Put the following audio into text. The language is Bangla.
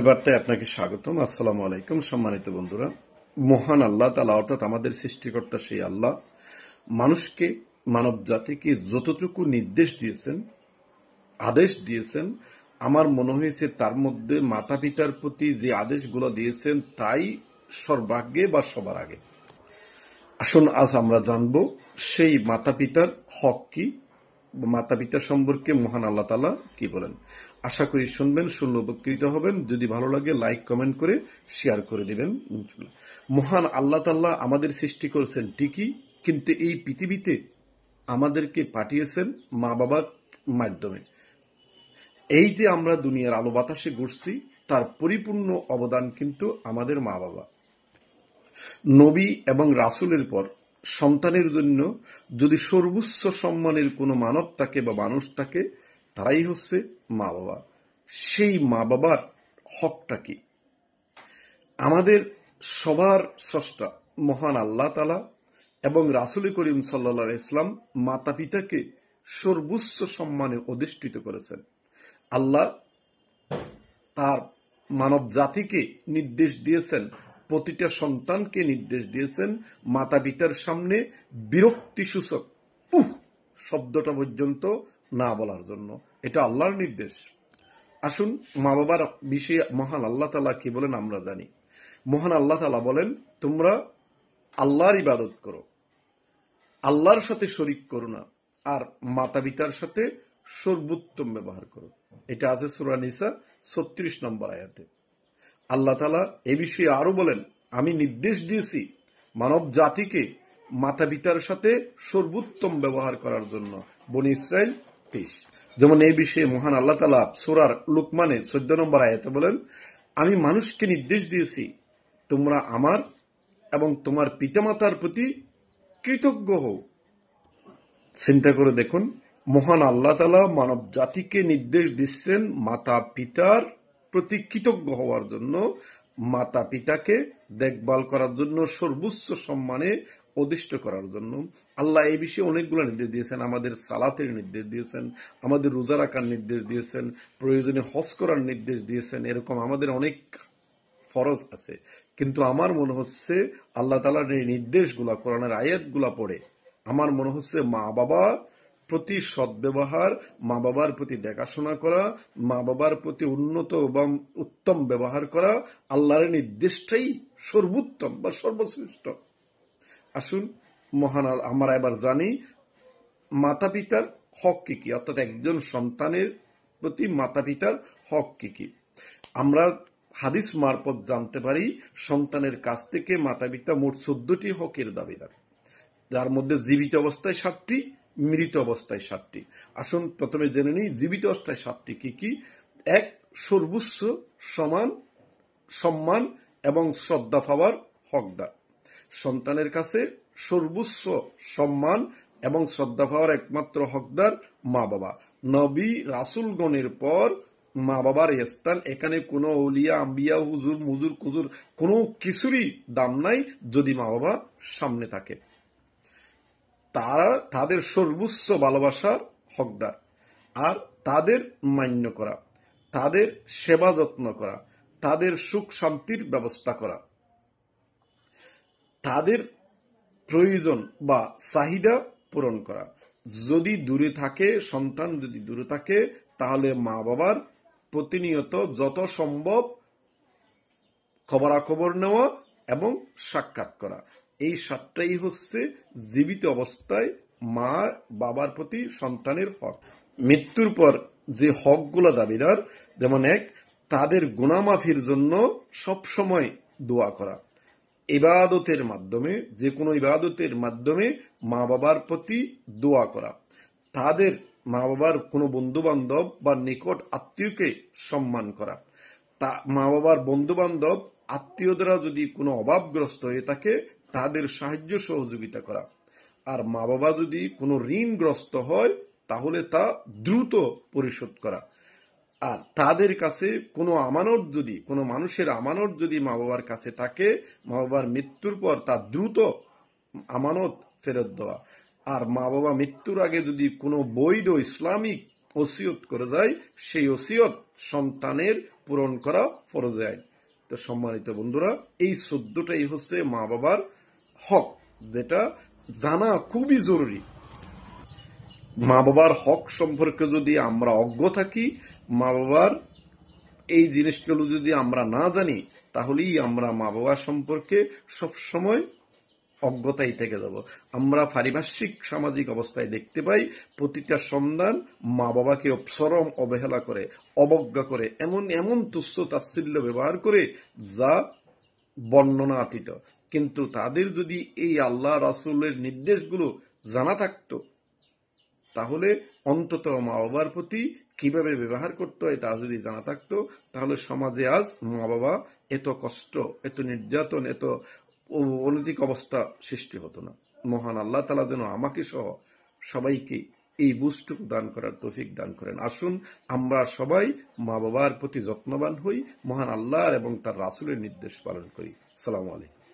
বার্তায় আপনাকে স্বাগতম। আসসালামু আলাইকুম সম্মানিত বন্ধুরা। মহান আল্লাহ তাআলা অর্থাৎ আমাদের সৃষ্টিকর্তা সেই আল্লাহ মানুষকে, মানব জাতিকে যতটুকু নির্দেশ দিয়েছেন, আদেশ দিয়েছেন, আমার মনে হয়েছে তার মধ্যে মাতা পিতার প্রতি যে আদেশগুলো দিয়েছেন তাই সর্বাগ্যে বা সবার আগে। আসুন আজ আমরা জানব সেই মাতা পিতার হক কি, মাতা পিতা সম্পর্কে মহান আল্লাহ তাআলা কি বলেন। আশা করি শুনবেন, শুনলে উপকৃত হবেন। যদি ভালো লাগে লাইক কমেন্ট করে শেয়ার করে দিবেন। মহান আল্লাহ তাআলা আমাদের সৃষ্টি করেছেন ঠিকই, কিন্তু এই পৃথিবীতে আমাদেরকে পাঠিয়েছেন মা বাবার মাধ্যমে। এই যে আমরা দুনিয়ার আলো বাতাসে ঘুরছি তার পরিপূর্ণ অবদান কিন্তু আমাদের মা বাবা। নবী এবং রাসূলের পর সন্তানের জন্য যদি সর্বোচ্চ সম্মানের কোনো মানব থাকে বা মানুষ থাকে, তারাই হচ্ছে মা বাবা। সেই মা বাবার হকটা কি? আমাদের সবার স্রষ্টা মহান আল্লাহ তাআলা এবং রাসূল করিম সাল্লাল্লাহু আলাইহি ওয়াসাল্লাম মাতা পিতাকে সর্বোচ্চ সম্মানে অধিষ্ঠিত করেছেন। আল্লাহ তার মানব জাতিকে নির্দেশ দিয়েছেন, প্রতিটা সন্তানকে নির্দেশ দিয়েছেন মাতা পিতার সামনে বিরক্তিসূচক উহ শব্দটা পর্যন্ত না বলার জন্য। এটা আল্লাহর নির্দেশ। আসুন মা বাবার বিষয়ে মহান আল্লাহ তাআলা কি বলেন আমরা জানি। মহান আল্লাহ তাআলা বলেন, তোমরা আল্লাহর ইবাদত করো, আল্লাহর সাথে শরীক করো না, আর মাতা পিতার সাথে সর্বোত্তম ব্যবহার করো। এটা আছে সূরা নিসা ৩৬ নম্বর আয়াতে। আল্লাহ তাআলা এ বিষয়ে আরো বলেন, আমি নির্দেশ দিয়েছি মানব জাতিকে মাতা পিতার সাথে সর্বোত্তম ব্যবহার করার জন্য। বনী ইসরাইল ২৩। যেমন এই বিষয়ে মহান আল্লাহ তাআলা সূরা লুকমানে ১৪ নম্বর আয়াতে বলেন, আমি মানুষকে নির্দেশ দিয়েছি তোমরা আমার এবং তোমার পিতামাতার প্রতি কৃতজ্ঞ হও। চিন্তা করে দেখুন, মহান আল্লাহ তাআলা মানব জাতিকে নির্দেশ দিচ্ছেন মাতা পিতার প্রতি কৃতজ্ঞ হওয়ার জন্য, মাতা পিতাকে দেখভাল করার জন্য, সর্বোচ্চ সম্মানে অধিষ্ঠ করার জন্য। আল্লাহ এই বিষয়ে অনেকগুলো নির্দেশ দিয়েছেন। আমাদের সালাতের নির্দেশ দিয়েছেন, আমাদের রোজা রাখার নির্দেশ দিয়েছেন, প্রয়োজনে হজ করার নির্দেশ দিয়েছেন। এরকম আমাদের অনেক ফরজ আছে। কিন্তু আমার মনে হচ্ছে আল্লাহ তাআলার এই নির্দেশগুলা, কোরআনের আয়াতগুলা পড়ে আমার মনে হচ্ছে মা বাবা প্রতি সদ্ব্যবহার, মা বাবার প্রতি দেখাশোনা করা, মা বাবার প্রতি উন্নত এবং উত্তম ব্যবহার করা, আল্লাহর নির্দেশটাই সর্বোত্তম বা সর্বশ্রেষ্ঠ। আসুন মহান আমরা এবার জানি মাতা পিতার হক কি কি, অর্থাৎ একজন সন্তানের প্রতি মাতা পিতার হক কি কি। আমরা হাদিস মারফত জানতে পারি সন্তানের কাছ থেকে মাতা পিতা মোট ১৪টি হকের দাবিদার, যার মধ্যে জীবিত অবস্থায় ৭টি, মৃত অবস্থায় ৭টি। আসুন প্রথমে জেনে নিই জীবিত অবস্থায় ৭টি কি কি। এক, সর্বোচ্চ সম্মান এবং শ্রদ্ধা পাওয়ার হকদার। সন্তানের কাছে সর্বোচ্চ সম্মান এবং শ্রদ্ধা পাওয়ার একমাত্র হকদার মা বাবা। নবী রাসূলগণের পর মা বাবার স্থান, এখানে কোনো আউলিয়া আম্বিয়া হুজুর মুজুর কুজুর কোনো কিছুরই দাম নাই যদি মা বাবা সামনে থাকে। তারা তাদের সর্বোচ্চ ভালোবাসার হকদার। আর তাদের মান্য করা, তাদের সেবা যত্ন করা, তাদের সুখ শান্তির ব্যবস্থা করা, তাদের প্রয়োজন বা চাহিদা পূরণ করা। যদি দূরে থাকে, সন্তান যদি দূরে থাকে, তাহলে মা বাবার প্রতিনিয়ত যত সম্ভব খবরাখবর নেওয়া এবং সাক্ষাৎ করা। এই ৭টাই হচ্ছে জীবিত অবস্থায় মা বাবার প্রতি সন্তানের হক। মৃত্যুর পর যে হকগুলো দাবিদার, যেমন এক, তাদের গুনাহ মাফির জন্য সবসময় দোয়া করা। ইবাদতের মাধ্যমে, যে কোনো ইবাদতের মাধ্যমে মা বাবার প্রতি দোয়া করা। তাদের মা বাবার কোনো বন্ধু বান্ধব বা নিকট আত্মীয়কে সম্মান করা। তা মা বাবার বন্ধু বান্ধব আত্মীয়রা যদি কোনো অভাবগ্রস্ত হয়ে থাকে তাদের সাহায্য সহযোগিতা করা। আর মা বাবা যদি কোনো ঋণগ্রস্ত হয় তাহলে তা দ্রুত পরিশোধ করা। আর তাদের কাছে কোনো আমানত যদি, কোনো মানুষের আমানত যদি মা বাবার কাছে থাকে, মা বাবার মৃত্যুর পর তা দ্রুত আমানত ফেরত দেওয়া। আর মা বাবা মৃত্যুর আগে যদি কোনো বৈধ ইসলামিক ওসিয়ত করে যায়, সেই ওসিয়ত সন্তানের পূরণ করা ফরজে আইন। তো সম্মানিত বন্ধুরা, এই 14টাই হচ্ছে মা বাবার হক, যেটা জানা খুবই জরুরি। মা বাবার হক সম্পর্কে যদি আমরা অজ্ঞ থাকি, মা বাবার এই জিনিসগুলো যদি আমরা না জানি, তাহলেই আমরা মা বাবা সম্পর্কে সবসময় অজ্ঞতাই থেকে যাব। আমরা পারিপার্শ্বিক সামাজিক অবস্থায় দেখতে পাই প্রতিটা সন্তান মা বাবাকে চরম অবহেলা করে, অবজ্ঞা করে, এমন এমন তুচ্ছ তাচ্ছিল্য ব্যবহার করে যা বর্ণনাতীত। কিন্তু তাদের যদি এই আল্লাহ রাসূলের নির্দেশগুলো জানা থাকতো, তাহলে অন্তত মা বাবার প্রতি কিভাবে ব্যবহার করতে হয় তা যদি জানা থাকতো, তাহলে সমাজে আজ মা বাবা এত কষ্ট, এত নির্যাতন, এত অনৈতিক অবস্থা সৃষ্টি হতো না। মহান আল্লাহ তাআলা যেন আমাকে সহ সবাইকে এই বুঝটুকু দান করার তৌফিক দান করেন। আসুন আমরা সবাই মা বাবার প্রতি যত্নবান হই, মহান আল্লাহর এবং তার রাসূলের নির্দেশ পালন করি। আসসালামু আলাইকুম।